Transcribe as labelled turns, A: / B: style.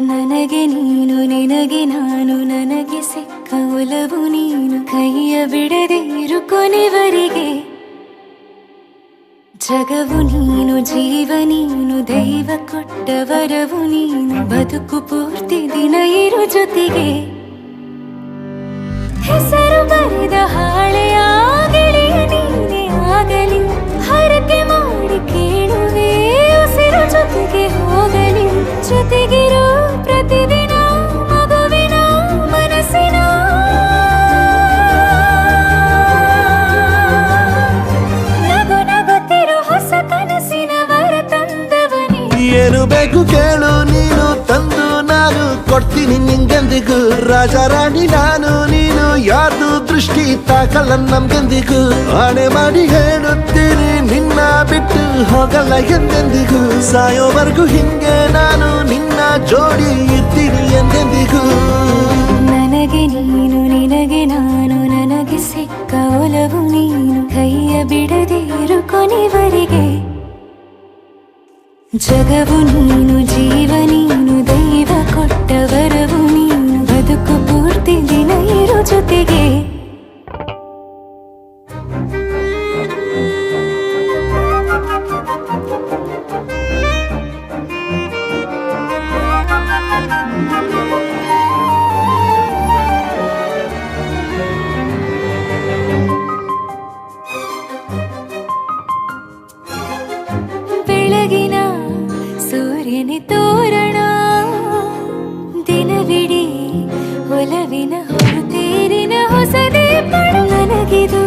A: ನನಗೆ ನೀನು ನಿನಗೆ ನಾನು ನನಗೆ ಸಿಕ್ಕ ಒಲವು ನೀನು ಕೈಯ ಬಿಡದೆ ಇರು ಕೊನೆವರೆಗೆ ಜಗವು ನೀನು ಜೀವ ನೀನು ದೈವ ಕೊಟ್ಟ ವರವು ನೀನು ಬದುಕು ಪೂರ್ತಿ ದಿನ ಇರು ಜೊತೆಗೆ ಹೆಸರು ಬರೆದ ಹಾಳೆಯ ಗೆಳೆಯ ನೀನೇ ಆಗಲಿ ಹರಕೆ ಮಾಡಿ ಕೇಳುವೆ ಉಸಿರು ಜೊತೆಗೆ ಹೋಗಲಿ ಜೊತೆಗಿರೋ ಪ್ರತಿದಿನ ಮಗುವಿನ ಮನಸ್ಸಿನ ನಗು ನಗುತ್ತಿರೋ ಹೊಸ ಕನಸಿನ ವರ ತಂದವನೇ
B: ಏನು ಬೇಕು ಕೇಳು ನೀನು ತಂದು ನಾನು ಕೊಡ್ತೀನಿ ನಿಂಗೆಂದಿಗೂ ರಾಜ ರಾಣಿ ನಾನು ನೀನು ಯಾರ್ದು ದೃಷ್ಟಿ ತಾಕಲ್ಲ ನಮ್ಗೆಂದಿಗೂ ಆಣೆ ಮಾಡಿ ಹೇಳುತ್ತೀನಿ ನಿನ್ನ ಬಿಟ್ಟು ಹೋಗಲ್ಲ ಎಂದೆಂದಿಗೂ ಸಾಯೋವರೆಗೂ ಹಿಂಗೆ ನಾನು ನಿನ್ನ ಜೋಡಿ ಇರ್ತೀನಿ ಎಂದೆಂದಿಗೂ
A: ನನಗೆ ನೀನು ನಿನಗೆ ನಾನು ನನಗೆ ಸಿಕ್ಕ ಒಲವು ನೀನು ಕೈಯ ಬಿಡದೆ ಇರು ಕೊನೆವರೆಗೆ ಜಗವು ನೀನು ಜೀವ ನೀನು ದೈವ ಕೊಟ್ಟ ವರವು ನೀನು ಬದುಕು ಪೂರ್ತಿ ದಿನ ಇರು ಜೊತೆಗೆ ಬೆಳಗಿನ ಸೂರ್ಯನ ತೋರಣ ದಿನವಿಡೀ ಒಲವಿನ ಹೊರತೇರಿನ ಹೊಸದೇ ಪಡ ನನಗಿದು